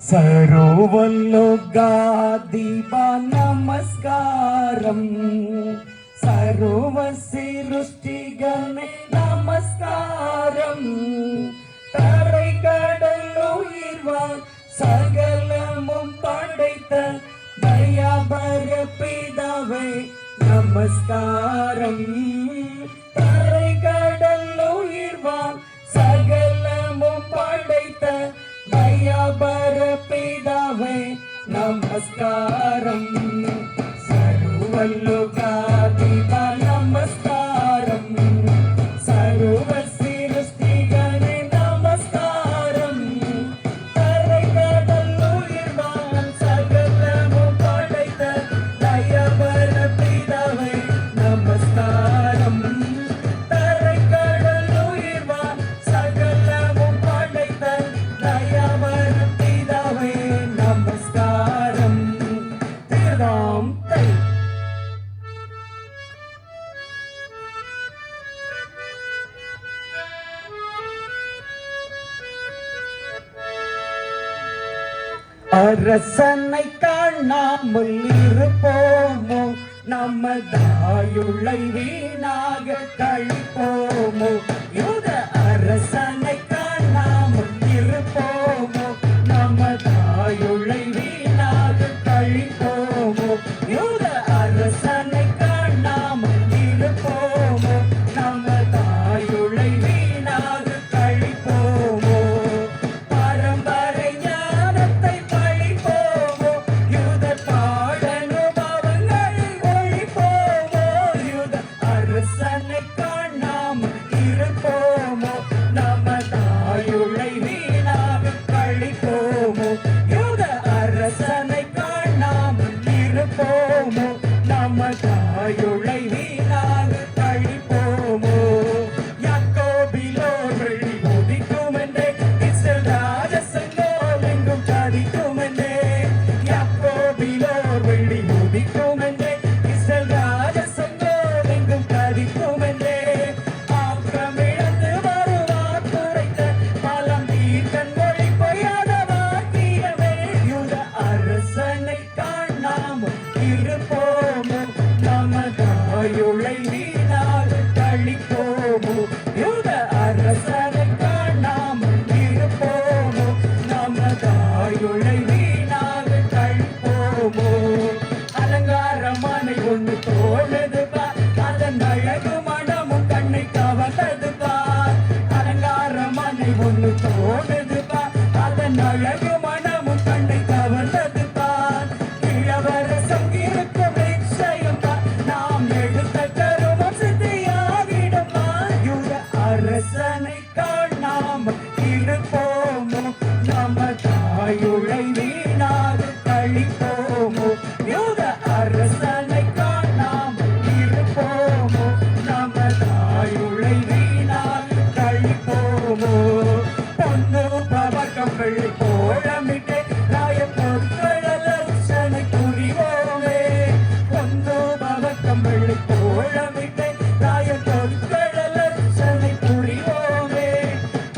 సర్వలోకాధిపా నమస్కారం, సర్వ సృష్టిగణే நமஸ்காரம். தரை கடல் உயிர்வான் சகலமும் படைத்த தயாபர பிதாவே நமஸ்காரம். தரை கடல் உயிர்வான் சகலமும் படைத்த தயாபர பிதாவே நமஸ்காரம். சர்வலோகாதிபா நமஸ்காரம், சர்வ சிருஷ்டிகணே நமஸ்காரம். தரை கடல் உயிர்வான் சகலமும் படைத்த தயாபர பிதாவே நமஸ்காரம். தரை கடல் உயிர்வான் சகலமும் படைத்த தயாபர பிதாவே நமஸ்காரம். திருதாம் தை. அரசனை காணாமல் இருப்போமோ, நமதாயுளை வீணாக கழிப்போமோ. யூத அரசனை காணாமல் இருப்போமோ, நமதாயுளை வீணாக கழிப்போமோ. யூத அரசனை காணாமல் இருப்போமோ, நமதாயுளை வீணாக கழிப்போமோ. பரம்பரை ஞானத்தை பழிப்போமோ, யூத பாடனுபவங்களை ஒழிப்போமோ. யூத அரசனை காணாமல் இருப்போமோ, நமதாயுளை வீணாக கழிப்போமோ. யூத அரசனை காணாமல் இருப்போமோ, நமதாயுளை வீணாக கழிப்போமோ. யாக்கோபிலோர் வெள்ளி உதிக்குமென்றே, இஸ்ரவேல் ராஜசங்கம் எங்கும் கதிக்குமென்றே. யாக்கோபிலோர் வெள்ளி உதிக்குமென்றே, இஸ்ரவேல் ராஜசங்கம் எங்கும் கதிக்குமென்றே. ஆக்கமிழந்து வருவார் குறைத்த பலம் தீர்க்கன் மொழி பொய்யாத வாக்கியமே. யூத அரசனை காணாமல் இருப்போமோ, நமதாயுளை வீணாக கழிப்போமோ. யூத அரசனை காணாமல் இருப்போமோ, நமதாயுளை வீணாக கழிப்போமோ. அலங்காரமானை ஒன்று தோழது பார், அதன் அழகு மனமும் கண்ணை கவர்ந்தது பார். அலங்காரமானை ஒன்று தோழது பார், அதன் அழகு மனமும் கண்ணை கவர்ந்தது பார். இளவரசம் இருக்கும் நிச்சயம் பார், நாம் எடுத்த கருமம் சித்தியாகிடும் பார். யூத அரசனை காணாமல் இருப்போமோ, நமதாயுளை வீணாக கழிப்போமோ. யூத அரசனை காணாமல் இருப்போமோ, நமதாயுளை வீணாக கழிப்போமோ. பொன்னு பவக்கம் வெள்ளி கோலமிட்டே, ராய பொற்களலட்சனை புரிவோமே. பொன்னு பவக்கம் வெள்ளி கோலமிட்டே, ராய பொற்களலட்சனை புரிவோமே.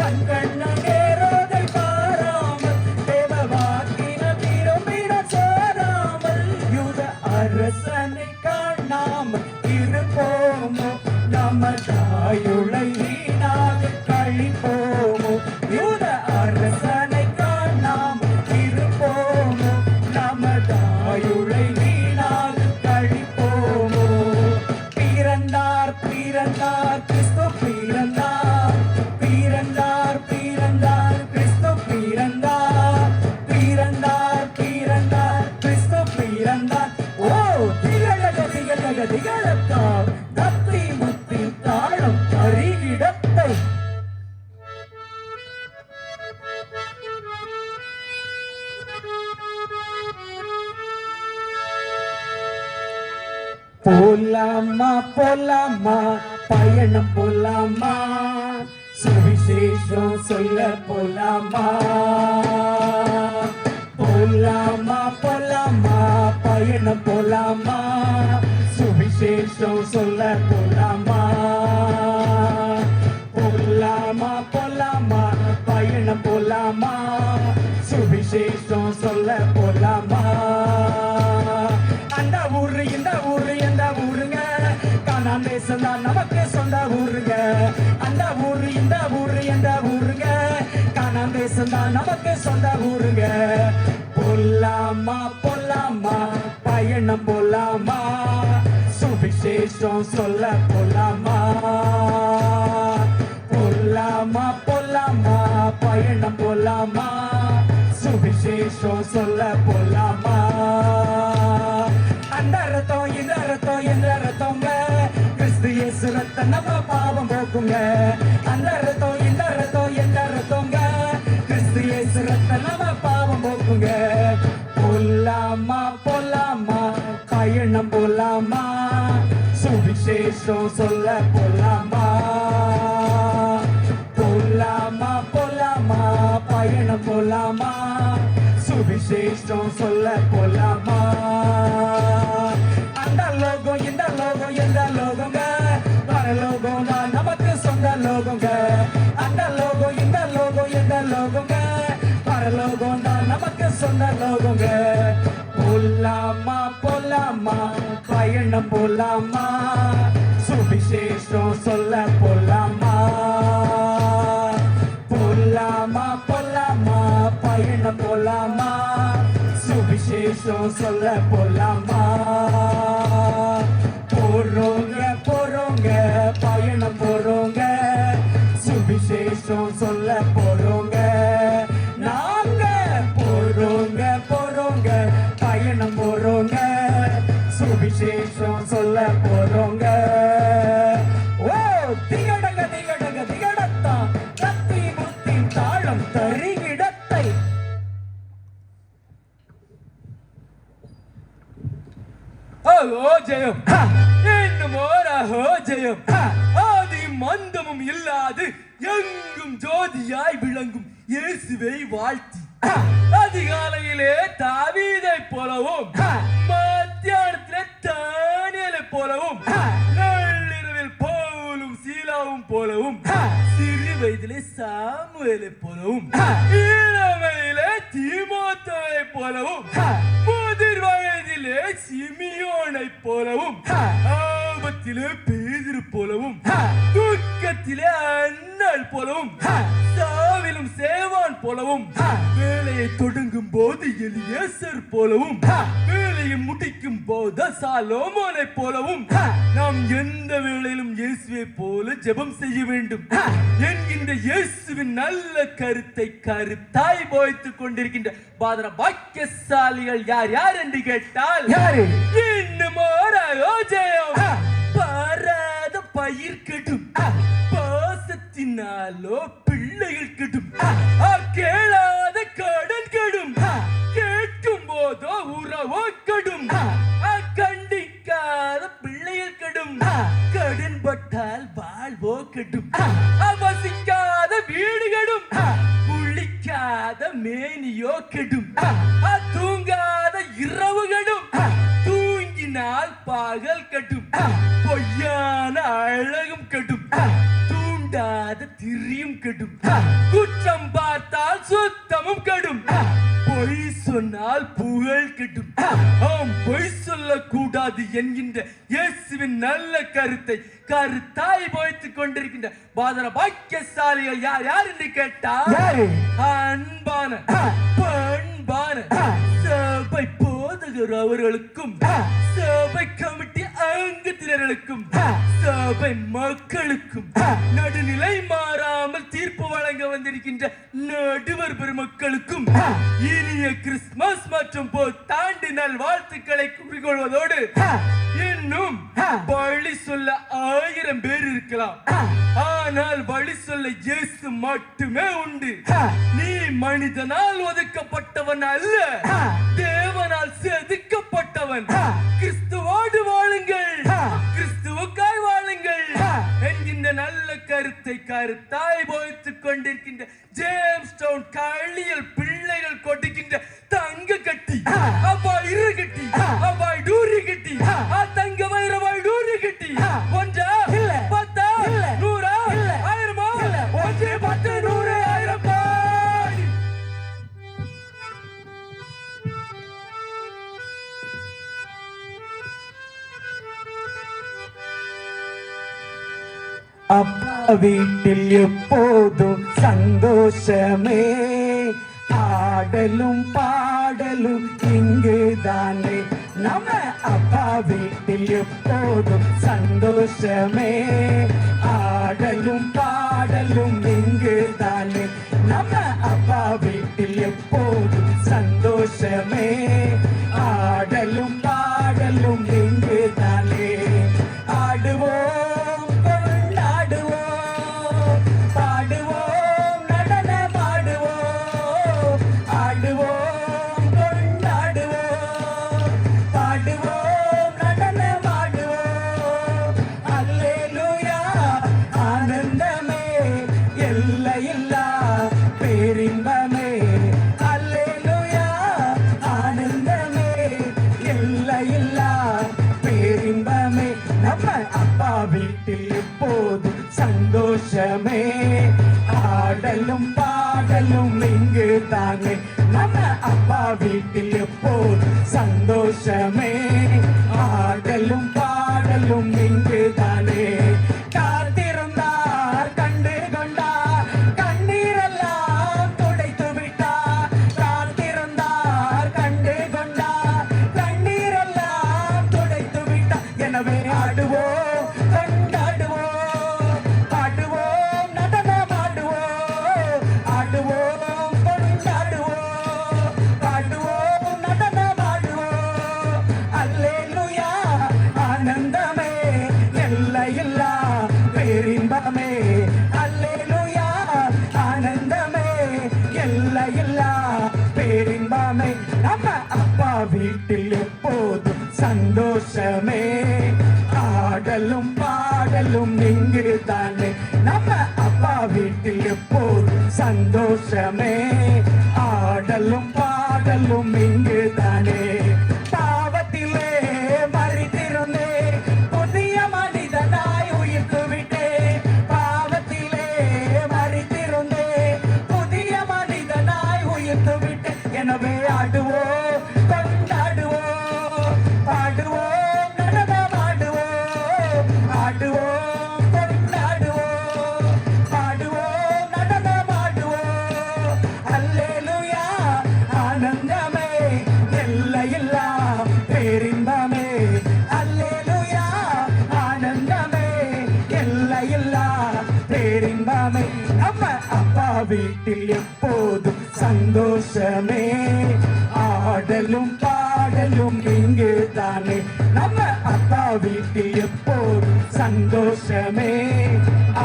பங்கண்ண நேரோதை பாராமல், தேவ வாக்கின திரும்பிட சேராமல். யூத அரசனை காணாமல் இருப்போமோ, நமதாயுளை வீணாக கழிப்போமோ. யூத அரசனை காணாமல் இருப்போமோ, நமதாயுளை வீணாக கழிப்போமோ. பிறந்தார் பிறந்தார் கிறிஸ்து பிறந்தார், பிறந்தார் பிறந்தார் கிறிஸ்து பிறந்தார். பிறந்தார் பிறந்தார் கிறிஸ்து பிறந்தார். ஓ திகழக திகழக திகழத்தார், தத்தி முத்தி தாழம் அறிவிடத்தை. போலாமா போலாமா பயணம் போலாமா, சுவிசேஷம் சொல்ல போலாமா. போலாமா போலாமா பயணம் போலாமா, சுவிசேஷம் சொல்ல போலாமா. போலாமா போலாமா பயணம் போலாமா, சுவிசேஷம் கானான் தேசம் தான் நமக்கு சொந்த ஊருங்க. அந்த ஊரு இந்த ஊரு எந்த ஊருங்க? கானான் தேசம் தான் நமக்கு சொந்த ஊருங்க. போலாமா போலாமா பயணம் போலாமா, சுவிசேஷம் சொல்ல போலாமா. போலாமா போலாமா பயணம் போலாமா, சுவிசேஷம் சொல்ல போலாமா. அந்த ரத்தம் இந்த ரத்தம் என்ற ரத்தங்க, கிறிஸ்து இயேசு ரத்தம் நம்ம பாவம் போக்குங்க. அந்த ரத்தம் இந்த ரத்தம் என்ற ரத்தங்க, கிறிஸ்து இயேசு ரத்தம் நம்ம பாவம் போக்குங்க. போலாமா போலாமா பயணம் போலாமா, சுவிசேஷம் சொல்ல போலாமா. போலாமா போலாமா பயணம் போலாமா, சுவிசேஷம் சொல்ல போலாமா. அந்த லோகம் இந்த லோகம் எந்த லோகங்க, பரலோகம் தான் நமக்கு சொந்த லோகங்க. அந்த லோகம் இந்த லோகம் எந்த லோகங்க, பரலோகம் தான் நமக்கு சொந்த லோகங்க. போலாமா போலாமா பயணம் போலாமா, சுவிசேஷம் சொல்ல போலாமா. போலாமா போலாமா பயணம் போலாமா, சுவிசேஷம் சொல்ல போலாமா. போறோங்க போறோங்க பயணம் போறோங்க, சுவிசேஷம் சொல்ல போறோங்க. நாங்க போறோங்க போறோங்க பயணம் போறோங்க, சுவிசேஷம் சொல்ல போறோங்க. ஓ திகடங்க திகடங்க திகடத்தான் கத்தி முத்தி தாளம் தருகிடத்தை. அஹோ ஜெயம், இன்னுமோர் அஹோ ஜெயம். ஆதி மந்தமும் இல்லாது எங்கும் ஜோதியாய் விளங்கும் இயேசுவை வாழ்த்தி, அதிகாலையிலே தாவீதை போலவும், மத்தியானத்திலே தானியேலை போலவும், நள்ளிரவில் பவுலும் சீலாவும் போலவும், சிறு வயதிலே சாமுவேலை போலவும், இளமையிலே தீமோத்தேயுவை போலவும், முதிர் வயதிலே சிமியோனை போலவும், ஆபத்திலே பேதுரு போலவும், துக்கத்திலே அன்னாள் போலவும், சாவிலும் சேவான் போலவும், வேலையை தொடங்கும் போது எலியேசர் போலவும், வேலையை முடிக்கும் போது சாலோமோனை போலவும், நாம் எந்த வேளையிலும் இயேசுவை போல ஜெபம் செய்ய வேண்டும் என்கின்ற இயேசுவின் நல்ல கருத்தை கருத்தாய் போய்த்துக் கொண்டிருக்கின்ற பாதர பாக்கியசாலிகள் யார் யார் என்று கேட்டால், இன்னும் ஜெயம் பாராத பயிர் கெடும், பாசத்தினாலோ பிள்ளைகள் கெடும், கேளாத கடன் கெடும், கேட்கும் போதோ உறவோ கெடும், கண்டிக்காத பிள்ளைகள் கெடும், கடன் பட்டால் வாழ்வோ கெடும், வசிக்காத வீடு கெடும், குளிக்காத மேனியோ கெடும், தூங்காத இரவு கெடும், தூங்கினால் பகல் கெடும், பொய்யான அழகும் கெடும், தூண்டாத திரியும் கெடும், குற்றம் பார்த்தால் சுத்தமும் கெடும், பொய் சொன்னால் புகழ் கெடும். ஆம், பொய் சொல்லக்கூடாது என்கின்ற இயேசுவின் நல்ல கருத்தை கருத்தாய் போய்த்துக் கொண்டிருக்கின்ற பாதர பாக்கியசாலிகள் யார் யார் என்று கேட்டால், அன்பான பண்பான சபை போதகர் அவர்களுக்கும், சபை கமிட்டி அங்கத்தினர்களுக்கும், சபை மக்களுக்கும், நடுநிலை மாறாமல் தீர்ப்பு வழங்க வந்திருக்கின்ற நடுவர் பெருமக்களுக்கும் இனிய கிறிஸ்துமஸ் மற்றும் புத்தாண்டு நல் வாழ்த்துக்களை கூறிக்கொள்வதோடு, இன்னும் வழி சொல்ல 1000 பேர் இருக்கலாம், ஆனால் வழி சொல்ல இயேசு மட்டுமே உண்டு. நீ மனிதனால் ஒதுக்கப்பட்டவன் அல்ல, தேவனால் செதுக்கப்பட்டவன். கிறிஸ்துவோடு வாழுங்கள், கிறிஸ்துவுக்காய் வாழுங்கள் என்கின்ற நல்ல கருத்தை கருத்தாய் போய்த்துக் கொண்டிருக்கின்ற ஜேம்ஸ் டவுன் களியல் பிள்ளைகள் கொடுக்கின்ற தங்க கட்டி, அவ்வாய் இரு கட்டி, அவ்வாய் டூரி கட்டி, தங்க வைரவாய் டூரி கட்டி, ஒன்றா பத்தா நூறா 1000 ஒன்று 10 100 1000 அப்பா வீட்டில் எப்போதும் சந்தோஷமே, ஆடலும் பாடலும் இங்குதானே. நம்ம அப்பா வீட்டில் எப்போதும் சந்தோஷமே, ஆடலும் பாடலும் இங்குதானே. நம்ம அப்பா வீட்டில் எப்போதும் சந்தோஷமே, ஆடலும் பாடலும் இங்குதானே. ஆடுவோம் கொண்டாடுவோம், பாடுவோம் நடனமாடுவோம், ஆடுவோம் கொண்டாடுவோம், பாடுவோம் நடனமாடுவோம். அல்லேலூயா ஆனந்தமே, எல்லையில்லா பேரின்பமே. அல்லேலூயா ஆனந்தமே, எல்லையில்லா பேரின்பமே. நம்ம அப்பா வீட்டில் எப்போதும் சந்தோஷமே, ஆடலும் பாடலும் இங்கு தானே. நம்ம அப்பா வீட்டில் எப்போதும் சந்தோஷமே, ஆடலும் பாடலும் இங்கு தானே. காத்திருந்தார் கண்டு கொண்டார், கண்ணீரெல்லாம் துடைத்து விட்டார். காத்திருந்தார் கண்டு கொண்டார், கண்ணீரெல்லாம் துடைத்து விட்டார். எனவே ஆடுவோம் கொண்டாடுவோம், பாடுவோம் நடனமாடுவோம், ஆடுவோம் கொண்டாடுவோம், பாடுவோம் நடனமாடுவோம். அல்லேலூயா ஆனந்தமே, எல்லையில்லா பேரின்பமே. அல்லேலூயா ஆனந்தமே, எல்லையில்லா பேரின்பமே. நம்ம அப்பா வீட்டில் எப்போதும் சந்தோஷமே, ஆடலும் பாடலும் இங்கு தானே. நம்ம அப்பா வீட்டில் எப்போதும் சந்தோஷமே, ஆடலும் பாடலும் இங்கு தானே. பாவத்திலே மறித்திருந்தே புதிய மனிதனாய் உயிர்த்து விட்டே. பாவத்திலே மறித்திருந்தே புதிய மனிதனாய் உயிர்த்து விட்டே. எனவே ஆடுவோம் கொண்டாடுவோம், பாடுவோம் நடனமாடுவோம், ஆடுவோம் கொண்டாடுவோம், பாடுவோம் நடனமாடுவோம். அல்லேலூயா ஆனந்தமே, எல்லையில்லா பேரின்பமே. அல்லேலூயா ஆனந்தமே, எல்லையில்லா பேரின்பமே. நம்ம அப்பா வீட்டில் எப்போதும் சந்தோஷமே, ஆடலும் பாடலும் இங்கு தானே. நம்ம அப்பா வீட்டில் எப்போதும் சந்தோஷமே,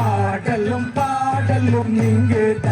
ஆடலும் பாடலும் இங்கு தானே.